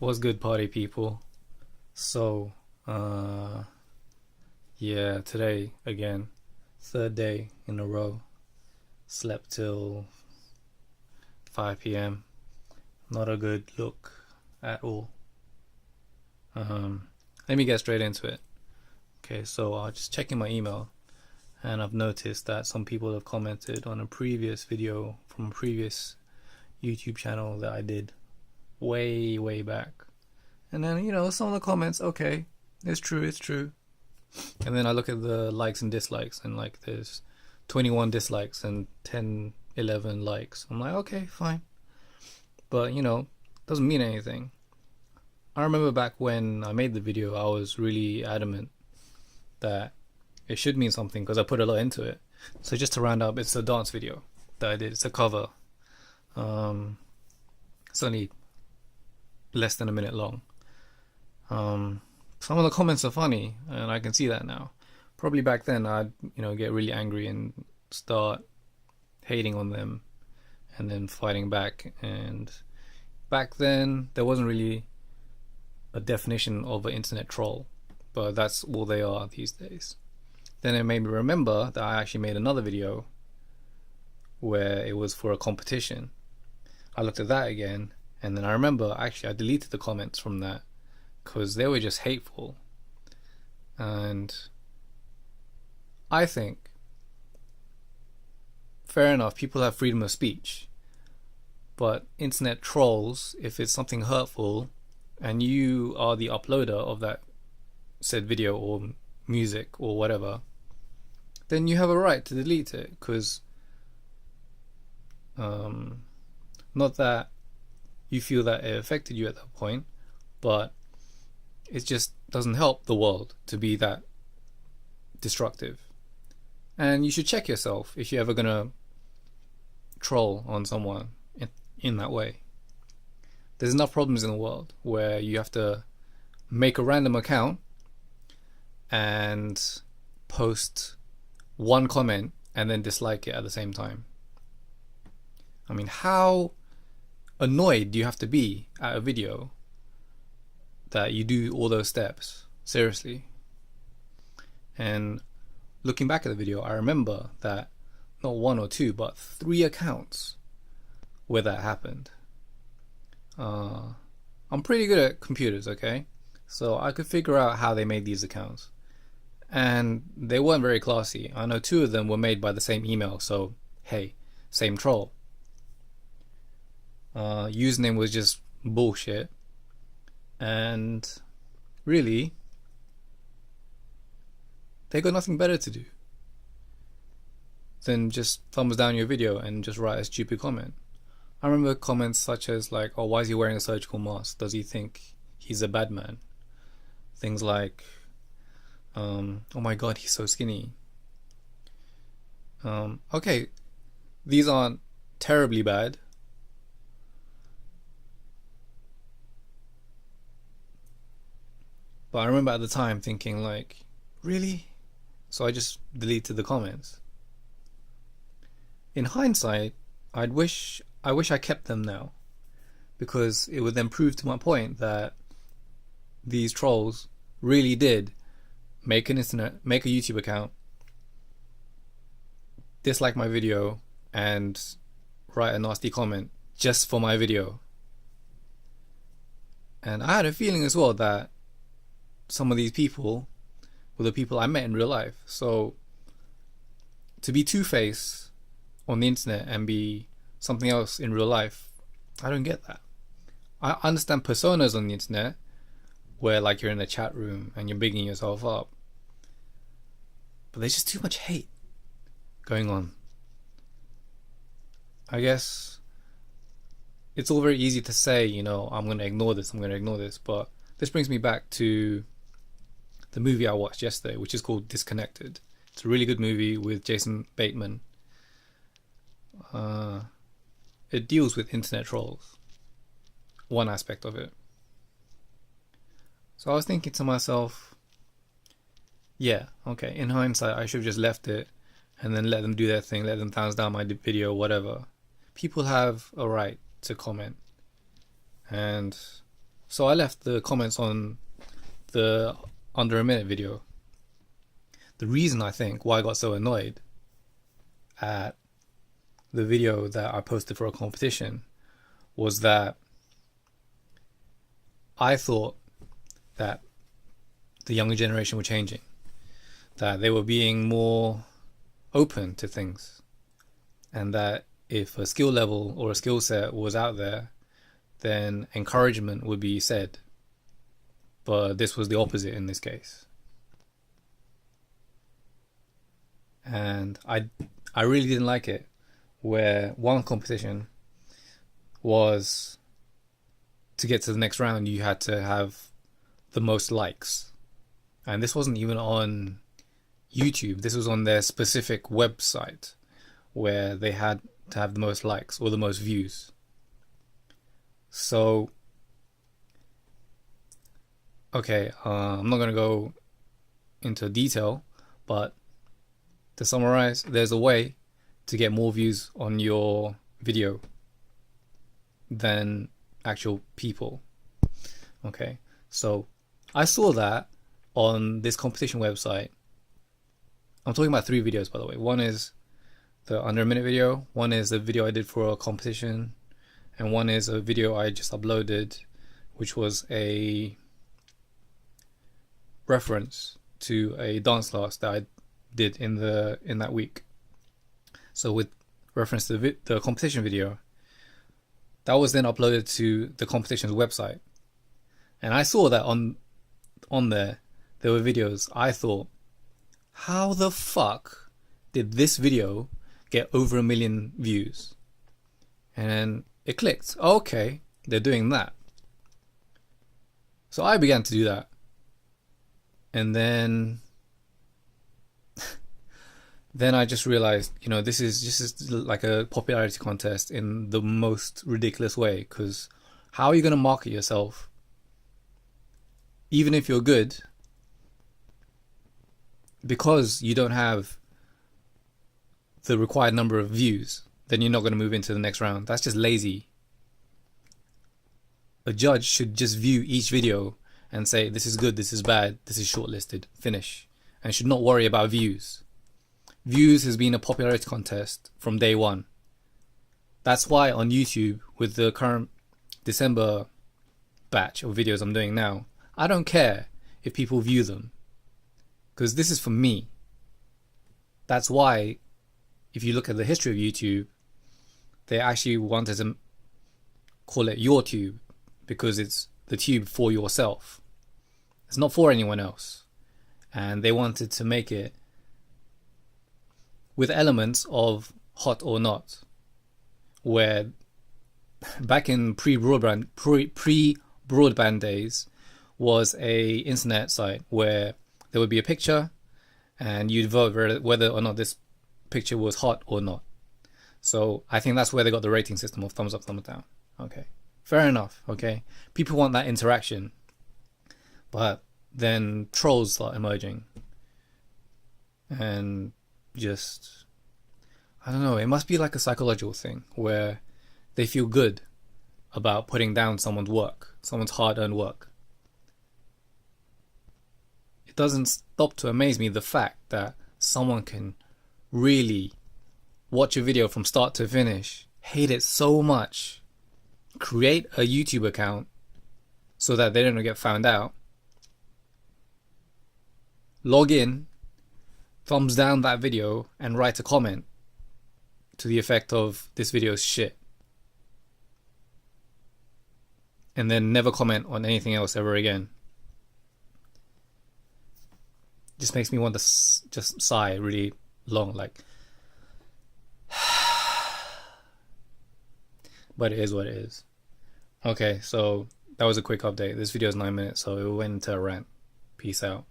What's good, party people? So, yeah, today again, third day in a row. Slept till 5 p.m. Not a good look at all. Let me get straight into it. Okay, so I was just checking my email, and I've noticed that some people have commented on a previous video from a previous YouTube channel that I did way, way back. And then, some of the comments, okay, it's true, it's true. And then I look at the likes and dislikes, and like there's 21 dislikes and 10, 11 likes. I'm like, okay, fine. But, doesn't mean anything. I remember back when I made the video, I was really adamant that it should mean something because I put a lot into it. So just to round up, it's a dance video that I did. It's a cover. It's only less than a minute long. Some of the comments are funny, and I can see that now. Probably back then I'd, get really angry and start hating on them and then fighting back. And back then there wasn't really a definition of an internet troll, but that's all they are these days. Then it made me remember that I actually made another video where it was for a competition. I looked at that again, and then I remember actually I deleted the comments from that because they were just hateful. And I think, fair enough, people have freedom of speech, but internet trolls, if it's something hurtful and you are the uploader of that said video or music or whatever, then you have a right to delete it, because not that you feel that it affected you at that point, but it just doesn't help the world to be that destructive. And you should check yourself if you're ever gonna troll on someone in that way. There's enough problems in the world where you have to make a random account and post one comment and then dislike it at the same time. I mean, how annoyed do you have to be at a video that you do all those steps? Seriously. And looking back at the video, I remember that not one or two, but 3 accounts where that happened. I'm pretty good at computers, okay? So I could figure out how they made these accounts. And they weren't very classy. I know 2 of them were made by the same email, so hey, same troll. Username was just bullshit. And really, they got nothing better to do than just thumbs down your video and just write a stupid comment. I remember comments such as like, oh, why is he wearing a surgical mask? Does he think he's a bad man? Things like, oh my god, he's so skinny. Okay, these aren't terribly bad. But I remember at the time thinking like, really? So I just deleted the comments. In hindsight, I wish I kept them now, because it would then prove to my point that these trolls really did make a YouTube account, dislike my video, and write a nasty comment just for my video. And I had a feeling as well that some of these people were the people I met in real life. So to be two-faced on the internet and be something else in real life, I don't get that. I understand personas on the internet where like you're in a chat room and you're bigging yourself up, but there's just too much hate going on. I guess it's all very easy to say, I'm going to ignore this, but this brings me back to the movie I watched yesterday, which is called Disconnected. It's a really good movie with Jason Bateman. It deals with internet trolls, one aspect of it. So I was thinking to myself, yeah, okay, in hindsight I should have just left it and then let them do their thing, let them thumbs down my video, whatever. People have a right to comment, and So I left the comments on the under a minute video. The reason I think why I got so annoyed at the video that I posted for a competition was that I thought that the younger generation were changing, that they were being more open to things, and that if a skill level or a skill set was out there, then encouragement would be said. But this was the opposite in this case. And I really didn't like it, where one competition was to get to the next round you had to have the most likes. And this wasn't even on YouTube, this was on their specific website where they had to have the most likes or the most views. So okay, I'm not going to go into detail, but to summarize, there's a way to get more views on your video than actual people. Okay, so I saw that on this competition website. I'm talking about 3 videos, by the way. One is the under a minute video, one is the video I did for a competition, and one is a video I just uploaded, which was a reference to a dance class that I did in that week. So with reference to the competition video, that was then uploaded to the competition's website, and I saw that on there were videos. I thought, how the fuck did this video get over 1 million views? And it clicked. Oh, okay, they're doing that. So I began to do that. And then I just realized, this is just like a popularity contest in the most ridiculous way. Because how are you going to market yourself, even if you're good, because you don't have the required number of views? Then you're not going to move into the next round. That's just lazy. A judge should just view each video and say, this is good, this is bad, this is shortlisted, finish. And should not worry about views. Views has been a popularity contest from day one. That's why on YouTube, with the current December batch of videos I'm doing now, I don't care if people view them, because this is for me. That's why, if you look at the history of YouTube, they actually wanted to call it your tube, because it's the tube for yourself. It's not for anyone else. And they wanted to make it with elements of hot or not, where back in pre-broadband days was a internet site where there would be a picture and you'd vote whether or not this picture was hot or not. So I think that's where they got the rating system of thumbs up, thumbs down. Okay, fair enough. Okay, people want that interaction, but then trolls start emerging, and just, I don't know, it must be like a psychological thing where they feel good about putting down someone's work, someone's hard-earned work. It doesn't stop to amaze me the fact that someone can really watch a video from start to finish, hate it so much, create a YouTube account so that they don't get found out, log in, thumbs down that video, and write a comment to the effect of, this video is shit, and then never comment on anything else ever again. Just makes me want to just sigh really long, like. But it is what it is. Okay, so that was a quick update. This video is 9 minutes, so it went into a rant. Peace out.